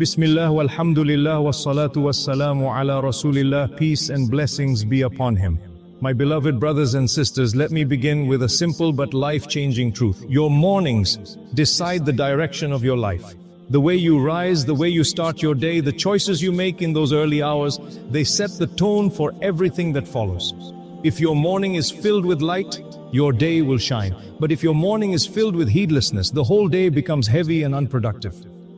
Bismillah walhamdulillah wassalatu wassalamu ala Rasulillah, peace and blessings be upon him. My beloved brothers and sisters, let me begin with a simple but life-changing truth. Your mornings decide the direction of your life. The way you rise, the way you start your day, the choices you make in those early hours, they set the tone for everything that follows. If your morning is filled with light, your day will shine. But if your morning is filled with heedlessness, the whole day becomes heavy and unproductive.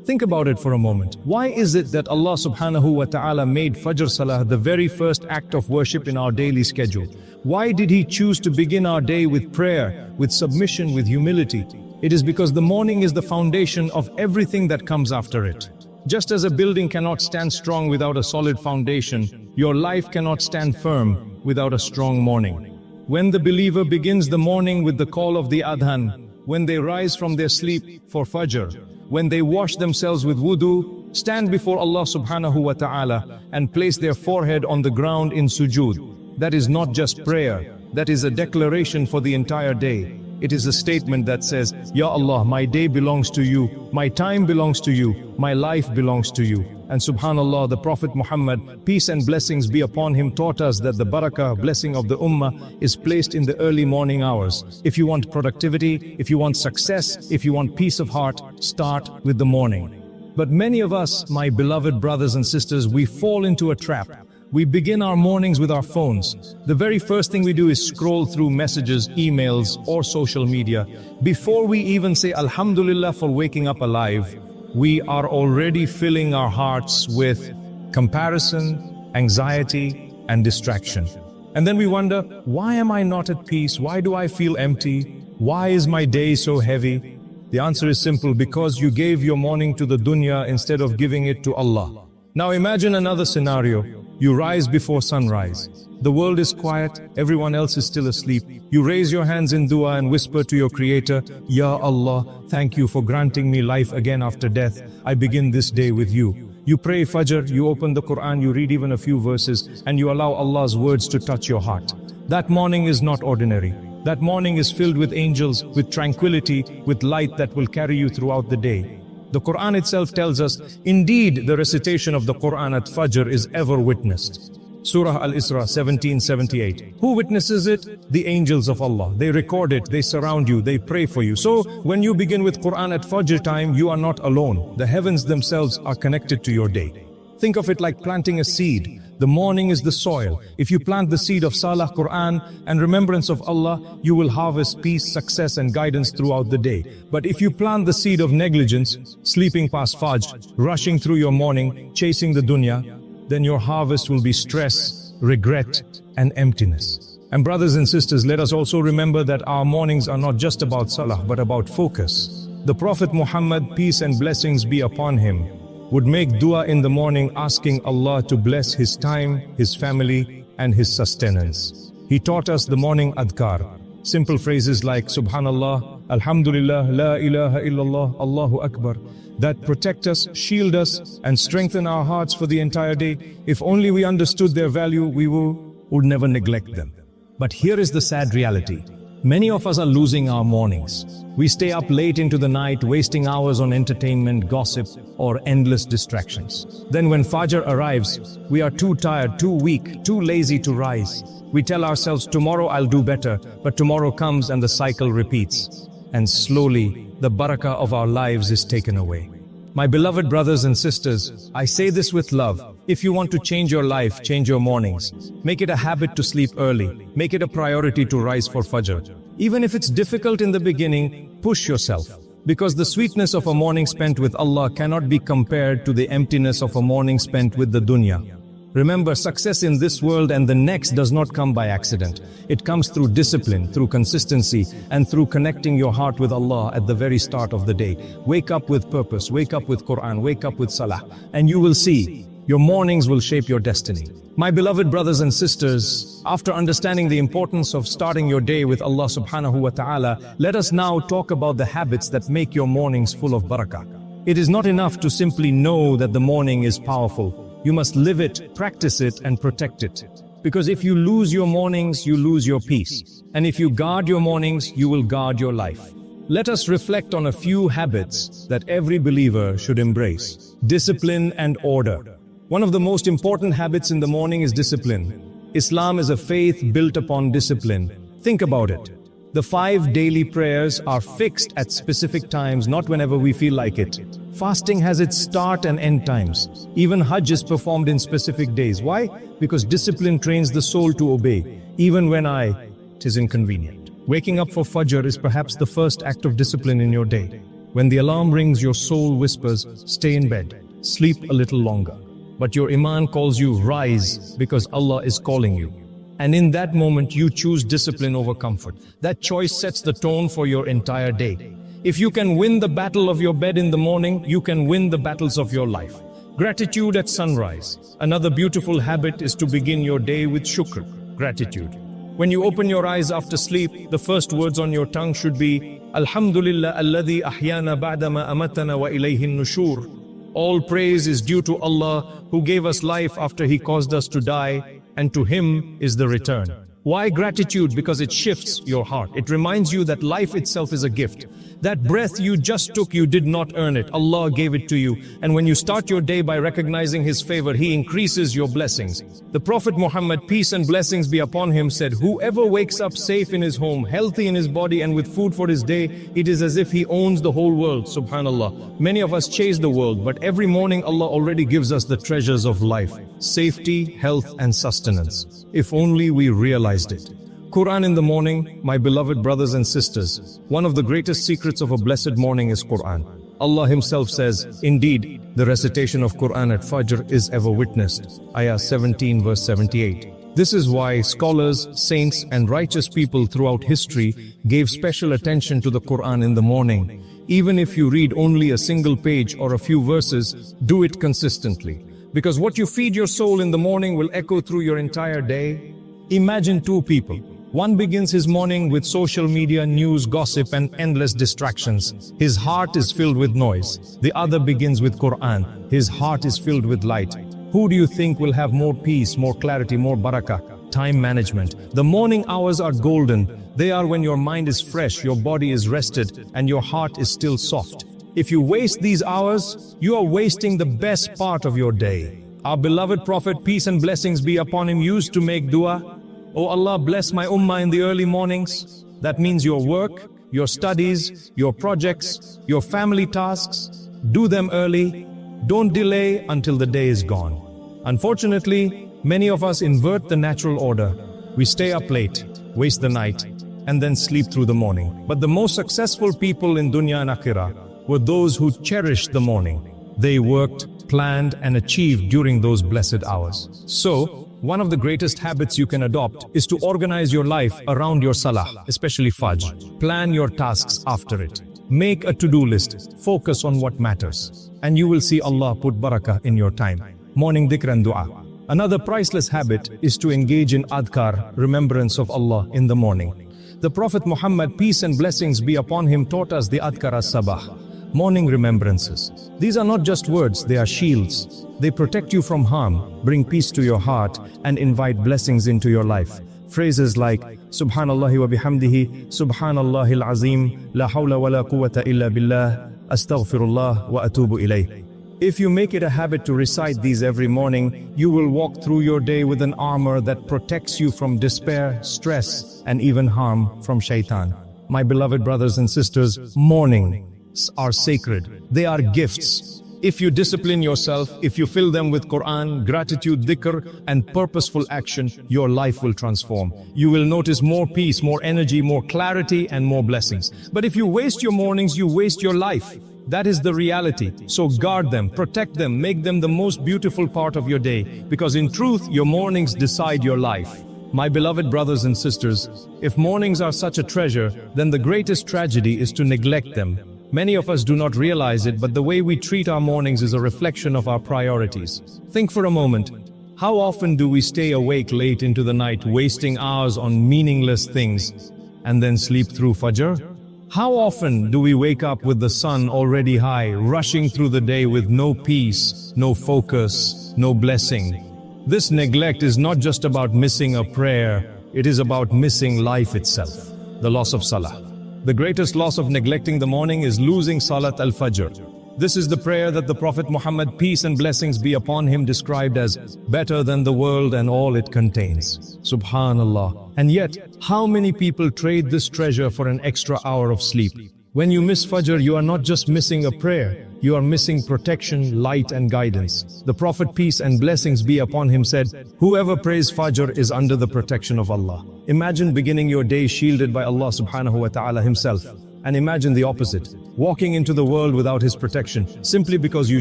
Think about it for a moment. Why is it that Allah subhanahu wa ta'ala made Fajr Salah the very first act of worship in our daily schedule? Why did He choose to begin our day with prayer, with submission, with humility? It is because the morning is the foundation of everything that comes after it. Just as a building cannot stand strong without a solid foundation, your life cannot stand firm without a strong morning. When the believer begins the morning with the call of the adhan, when they rise from their sleep for Fajr, when they wash themselves with wudu, stand before Allah subhanahu wa ta'ala and place their forehead on the ground in sujood. That is not just prayer, that is a declaration for the entire day. It is a statement that says, Ya Allah, my day belongs to you, my time belongs to you, my life belongs to you. And subhanallah, the Prophet Muhammad, peace and blessings be upon him, taught us that the barakah, blessing of the ummah, is placed in the early morning hours. If you want productivity, if you want success, if you want peace of heart, start with the morning. But many of us, my beloved brothers and sisters, we fall into a trap. We begin our mornings with our phones. The very first thing we do is scroll through messages, emails, or social media. Before we even say Alhamdulillah for waking up alive, we are already filling our hearts with comparison, anxiety, and distraction. And then we wonder, why am I not at peace? Why do I feel empty? Why is my day so heavy? The answer is simple: because you gave your morning to the dunya instead of giving it to Allah. Now imagine another scenario. You rise before sunrise. The world is quiet, everyone else is still asleep. You raise your hands in dua and whisper to your Creator, Ya Allah, thank you for granting me life again after death. I begin this day with you. You pray Fajr, you open the Quran, you read even a few verses, and you allow Allah's words to touch your heart. That morning is not ordinary. That morning is filled with angels, with tranquility, with light that will carry you throughout the day. The Quran itself tells us, indeed the recitation of the Quran at Fajr is ever witnessed. Surah Al-Isra 1778. Who witnesses it? The angels of Allah. They record it, they surround you, they pray for you. So when you begin with Quran at Fajr time, you are not alone. The heavens themselves are connected to your day. Think of it like planting a seed. The morning is the soil. If you plant the seed of Salah, Quran, and remembrance of Allah, you will harvest peace, success, and guidance throughout the day. But if you plant the seed of negligence, sleeping past Fajr, rushing through your morning, chasing the dunya, then your harvest will be stress, regret, and emptiness. And brothers and sisters, let us also remember that our mornings are not just about Salah, but about focus. The Prophet Muhammad, peace and blessings be upon him, would make dua in the morning asking Allah to bless his time, his family, and his sustenance. He taught us the morning adhkar, simple phrases like Subhanallah, Alhamdulillah, La ilaha illallah, Allahu Akbar, that protect us, shield us, and strengthen our hearts for the entire day. If only we understood their value, we would never neglect them. But here is the sad reality. Many of us are losing our mornings. We stay up late into the night, wasting hours on entertainment, gossip, or endless distractions. Then when Fajr arrives, we are too tired, too weak, too lazy to rise. We tell ourselves, tomorrow I'll do better, but tomorrow comes and the cycle repeats. And slowly, the barakah of our lives is taken away. My beloved brothers and sisters, I say this with love. If you want to change your life, change your mornings. Make it a habit to sleep early. Make it a priority to rise for Fajr. Even if it's difficult in the beginning, push yourself. Because the sweetness of a morning spent with Allah cannot be compared to the emptiness of a morning spent with the dunya. Remember, success in this world and the next does not come by accident. It comes through discipline, through consistency, and through connecting your heart with Allah at the very start of the day. Wake up with purpose, wake up with Quran, wake up with Salah, and you will see your mornings will shape your destiny. My beloved brothers and sisters, after understanding the importance of starting your day with Allah subhanahu wa ta'ala, let us now talk about the habits that make your mornings full of barakah. It is not enough to simply know that the morning is powerful. You must live it, practice it, and protect it. Because if you lose your mornings, you lose your peace. And if you guard your mornings, you will guard your life. let us reflect on a few habits that every believer should embrace. Discipline and order. One of the most important habits in the morning is discipline. Islam is a faith built upon discipline. Think about it. The 5 daily prayers are fixed at specific times, not whenever we feel like it. Fasting has its start and end times. Even Hajj is performed in specific days. Why? Because discipline trains the soul to obey, even when it is inconvenient. Waking up for Fajr is perhaps the first act of discipline in your day. When the alarm rings, your soul whispers, stay in bed, sleep a little longer. But your Imaan calls you, rise, because Allah is calling you. And in that moment, you choose discipline over comfort. That choice sets the tone for your entire day. If you can win the battle of your bed in the morning, you can win the battles of your life. Gratitude at sunrise. Another beautiful habit is to begin your day with shukr, gratitude. When you open your eyes after sleep, the first words on your tongue should be, Alhamdulillah alladhi ahyana ba'dama amatana wa ilayhin nushur. All praise is due to Allah who gave us life after He caused us to die, and to Him is the return. Why gratitude? Because it shifts your heart. It reminds you that life itself is a gift. That breath you just took, you did not earn it. Allah gave it to you. And when you start your day by recognizing His favor, He increases your blessings. The Prophet Muhammad, peace and blessings be upon him, said, whoever wakes up safe in his home, healthy in his body, and with food for his day, it is as if he owns the whole world. Subhanallah. Many of us chase the world, but every morning Allah already gives us the treasures of life: safety, health, and sustenance. If only we realized it. Quran in the morning, my beloved brothers and sisters, one of the greatest secrets of a blessed morning is Quran. Allah Himself says, indeed, the recitation of Quran at Fajr is ever witnessed. Ayah 17 verse 78. This is why scholars, saints, and righteous people throughout history gave special attention to the Quran in the morning. Even if you read only a single page or a few verses, do it consistently. Because what you feed your soul in the morning will echo through your entire day. Imagine two people. One begins his morning with social media, news, gossip, and endless distractions. His heart is filled with noise. The other begins with Quran. His heart is filled with light. Who do you think will have more peace, more clarity, more barakah? Time management. The morning hours are golden. They are when your mind is fresh, your body is rested, and your heart is still soft. If you waste these hours, you are wasting the best part of your day. Our beloved Prophet, peace and blessings be upon him, used to make dua. Oh Allah, bless my ummah in the early mornings. That means your work, your studies, your projects, your family tasks. Do them early. Don't delay until the day is gone. Unfortunately, many of us invert the natural order. We stay up late, waste the night, and then sleep through the morning. But the most successful people in dunya and akhirah were those who cherished the morning. They worked, planned, and achieved during those blessed hours. So, one of the greatest habits you can adopt is to organize your life around your salah, especially Fajr. Plan your tasks after it. Make a to-do list. Focus on what matters. And you will see Allah put barakah in your time. Morning dhikr and dua. Another priceless habit is to engage in adhkar, remembrance of Allah, in the morning. The Prophet Muhammad, peace and blessings be upon him, taught us the adhkar as-sabah, morning remembrances. These are not just words, they are shields. They protect you from harm, bring peace to your heart, and invite blessings into your life. Phrases like Subhanallahi wa bihamdihi, Subhanallahil azim, La hawla wa la quwwata illa billah, Astaghfirullah wa atubu ilayh. If you make it a habit to recite these every morning, you will walk through your day with an armor that protects you from despair, stress, and even harm from shaitan. My beloved brothers and sisters, mornings are sacred. They are gifts. If you discipline yourself, if you fill them with Quran, gratitude, dhikr, and purposeful action, your life will transform. You will notice more peace, more energy, more clarity, and more blessings. But if you waste your mornings, you waste your life. That is the reality. So guard them, protect them, make them the most beautiful part of your day. Because in truth, your mornings decide your life. My beloved brothers and sisters, if mornings are such a treasure, then the greatest tragedy is to neglect them. Many of us do not realize it, but the way we treat our mornings is a reflection of our priorities. Think for a moment. How often do we stay awake late into the night, wasting hours on meaningless things, and then sleep through Fajr? How often do we wake up with the sun already high, rushing through the day with no peace, no focus, no blessing? This neglect is not just about missing a prayer, it is about missing life itself, the loss of salah. The greatest loss of neglecting the morning is losing Salat al-Fajr. This is the prayer that the Prophet Muhammad, peace and blessings be upon him, described as better than the world and all it contains. Subhanallah. And yet, how many people trade this treasure for an extra hour of sleep? When you miss Fajr, you are not just missing a prayer, you are missing protection, light and guidance. The Prophet, peace and blessings be upon him, said, whoever prays Fajr is under the protection of Allah. Imagine beginning your day shielded by Allah subhanahu wa ta'ala himself. And imagine the opposite, walking into the world without His protection, simply because you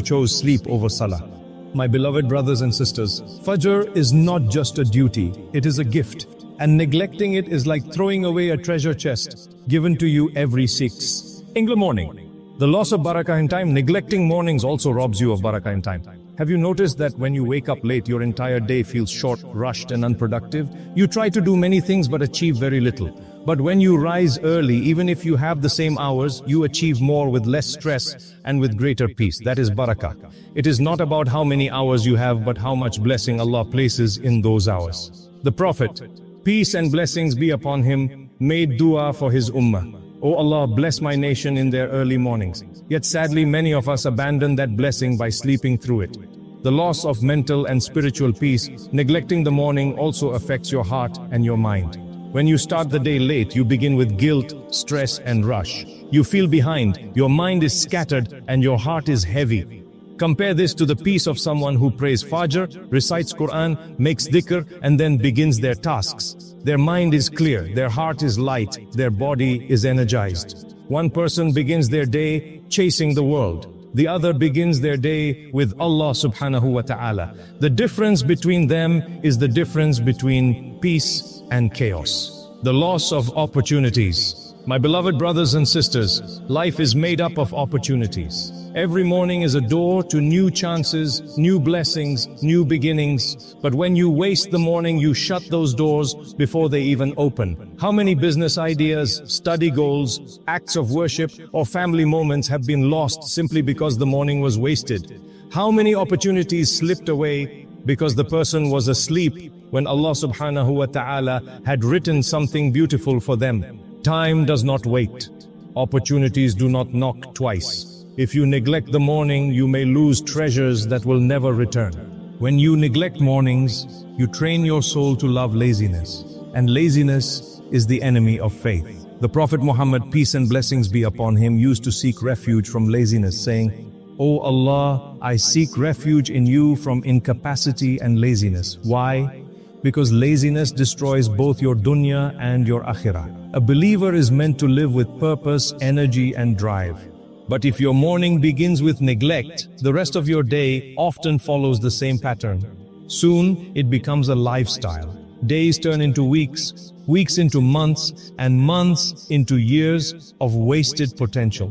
chose sleep over Salah. My beloved brothers and sisters, Fajr is not just a duty, it is a gift. And neglecting it is like throwing away a treasure chest, given to you every 6. English morning. The loss of barakah in time. Neglecting mornings also robs you of barakah in time. Have you noticed that when you wake up late, your entire day feels short, rushed and unproductive? You try to do many things but achieve very little. But when you rise early, even if you have the same hours, you achieve more with less stress and with greater peace. That is barakah. It is not about how many hours you have, but how much blessing Allah places in those hours. The Prophet, peace and blessings be upon him, made dua for his ummah. O Allah, bless my nation in their early mornings. Yet sadly, many of us abandon that blessing by sleeping through it. The loss of mental and spiritual peace, neglecting the morning, also affects your heart and your mind. When you start the day late, you begin with guilt, stress and rush. You feel behind, your mind is scattered and your heart is heavy. Compare this to the peace of someone who prays Fajr, recites Quran, makes dhikr and then begins their tasks. Their mind is clear, their heart is light, their body is energized. One person begins their day chasing the world. The other begins their day with Allah subhanahu wa ta'ala. The difference between them is the difference between peace and chaos. The loss of opportunities. My beloved brothers and sisters, life is made up of opportunities. Every morning is a door to new chances, new blessings, new beginnings. But when you waste the morning, you shut those doors before they even open. How many business ideas, study goals, acts of worship, or family moments have been lost simply because the morning was wasted? How many opportunities slipped away because the person was asleep when Allah subhanahu wa ta'ala had written something beautiful for them? Time does not wait. Opportunities do not knock twice. If you neglect the morning, you may lose treasures that will never return. When you neglect mornings, you train your soul to love laziness. And laziness is the enemy of faith. The Prophet Muhammad, peace and blessings be upon him, used to seek refuge from laziness, saying, O Allah, I seek refuge in you from incapacity and laziness. Why? Because laziness destroys both your dunya and your akhirah. A believer is meant to live with purpose, energy and drive. But if your morning begins with neglect, the rest of your day often follows the same pattern. Soon, it becomes a lifestyle. Days turn into weeks, weeks into months, and months into years of wasted potential.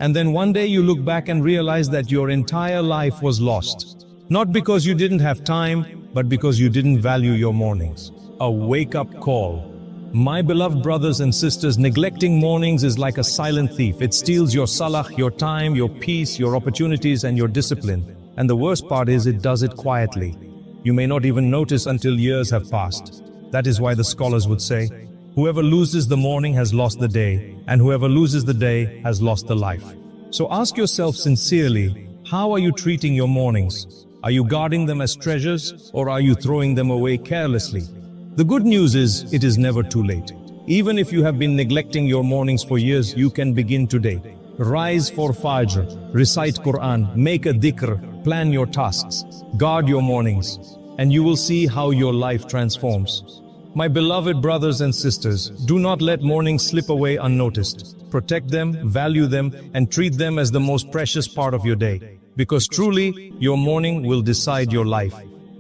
And then one day you look back and realize that your entire life was lost. Not because you didn't have time, but because you didn't value your mornings. A wake-up call. My beloved brothers and sisters, neglecting mornings is like a silent thief. It steals your salah, your time, your peace, your opportunities and your discipline. And the worst part is it does it quietly. You may not even notice until years have passed. That is why the scholars would say, whoever loses the morning has lost the day, and whoever loses the day has lost the life. So ask yourself sincerely, how are you treating your mornings? Are you guarding them as treasures, or are you throwing them away carelessly? The good news is, it is never too late. Even if you have been neglecting your mornings for years, you can begin today. Rise for Fajr, recite Quran, make a dhikr, plan your tasks, guard your mornings, and you will see how your life transforms. My beloved brothers and sisters, do not let mornings slip away unnoticed. Protect them, value them, and treat them as the most precious part of your day. Because truly, your morning will decide your life.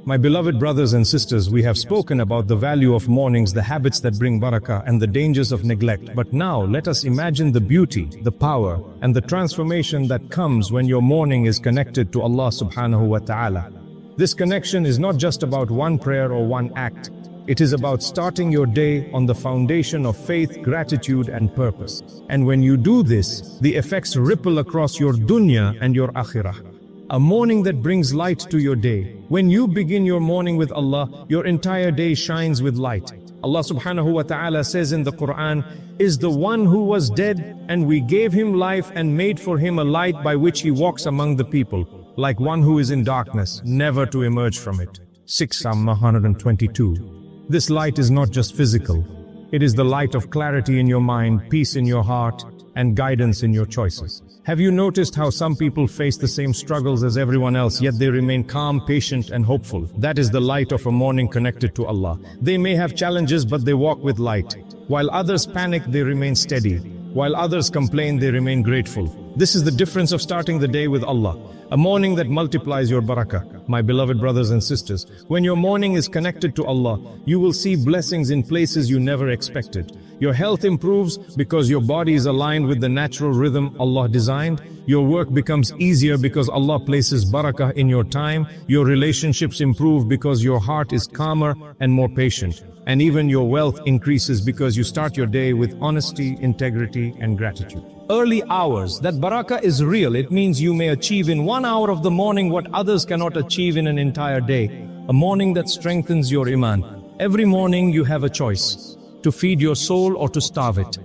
My beloved brothers and sisters, we have spoken about the value of mornings, the habits that bring barakah, and the dangers of neglect. But now, let us imagine the beauty, the power, and the transformation that comes when your morning is connected to Allah subhanahu wa ta'ala. This connection is not just about one prayer or one act. It is about starting your day on the foundation of faith, gratitude, and purpose. And when you do this, the effects ripple across your dunya and your akhirah. A morning that brings light to your day. When you begin your morning with Allah, your entire day shines with light. Allah subhanahu wa ta'ala says in the Quran, is the one who was dead, and we gave him life and made for him a light by which he walks among the people, like one who is in darkness, never to emerge from it. 6 Psalm 122. This light is not just physical. It is the light of clarity in your mind, peace in your heart, and guidance in your choices. Have you noticed how some people face the same struggles as everyone else, yet they remain calm, patient, and hopeful? That is the light of a morning connected to Allah. They may have challenges, but they walk with light. While others panic, they remain steady. While others complain, they remain grateful. This is the difference of starting the day with Allah. A morning that multiplies your barakah. My beloved brothers and sisters, when your morning is connected to Allah, you will see blessings in places you never expected. Your health improves because your body is aligned with the natural rhythm Allah designed. Your work becomes easier because Allah places barakah in your time. Your relationships improve because your heart is calmer and more patient. And even your wealth increases because you start your day with honesty, integrity, and gratitude. Early hours, that barakah is real. It means you may achieve in 1 hour of the morning what others cannot achieve in an entire day. A morning that strengthens your Imaan. Every morning you have a choice, to feed your soul or to starve it.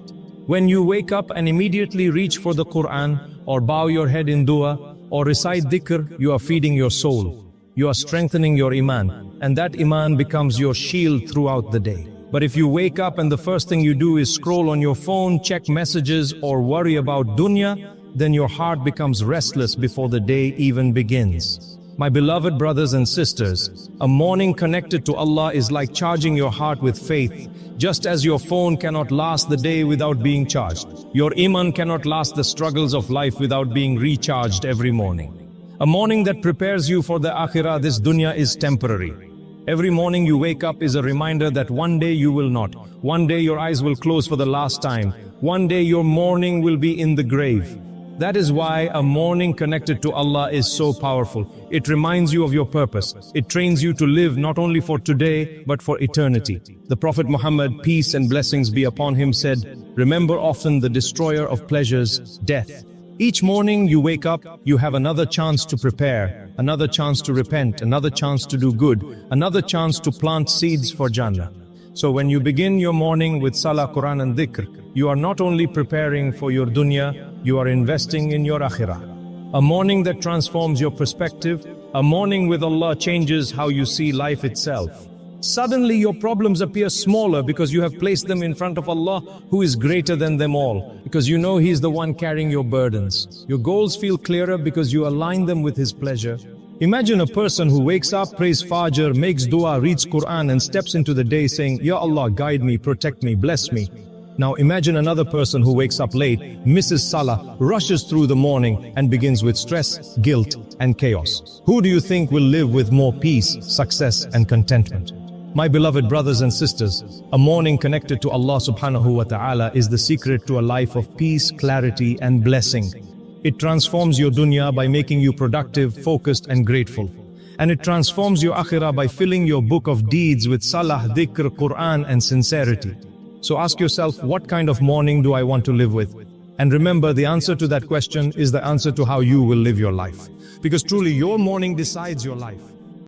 When you wake up and immediately reach for the Quran, or bow your head in dua, or recite dhikr, you are feeding your soul. You are strengthening your Imaan, and that Imaan becomes your shield throughout the day. But if you wake up and the first thing you do is scroll on your phone, check messages, or worry about dunya, then your heart becomes restless before the day even begins. My beloved brothers and sisters, a morning connected to Allah is like charging your heart with faith. Just as your phone cannot last the day without being charged, your Iman cannot last the struggles of life without being recharged every morning. A morning that prepares you for the akhirah, this dunya, is temporary. Every morning you wake up is a reminder that one day you will not. One day your eyes will close for the last time. One day your morning will be in the grave. That is why a morning connected to Allah is so powerful. It reminds you of your purpose. It trains you to live not only for today, but for eternity. The Prophet Muhammad, peace and blessings be upon him, said, "Remember often the destroyer of pleasures, death." Each morning you wake up, you have another chance to prepare, another chance to repent, another chance to do good, another chance to plant seeds for Jannah. So when you begin your morning with Salah, Quran and Dhikr, you are not only preparing for your dunya, you are investing in your akhirah. A morning that transforms your perspective, a morning with Allah changes how you see life itself. Suddenly your problems appear smaller because you have placed them in front of Allah, who is greater than them all, because you know He is the one carrying your burdens. Your goals feel clearer because you align them with His pleasure. Imagine a person who wakes up, prays Fajr, makes dua, reads Quran and steps into the day saying, "Ya Allah, guide me, protect me, bless me." Now imagine another person who wakes up late, misses Salah, rushes through the morning and begins with stress, guilt and chaos. Who do you think will live with more peace, success and contentment? My beloved brothers and sisters, a morning connected to Allah subhanahu wa ta'ala is the secret to a life of peace, clarity and blessing. It transforms your dunya by making you productive, focused and grateful. And it transforms your akhirah by filling your book of deeds with salah, dhikr, Quran and sincerity. So ask yourself, what kind of morning do I want to live with? And remember, the answer to that question is the answer to how you will live your life. Because truly your morning decides your life.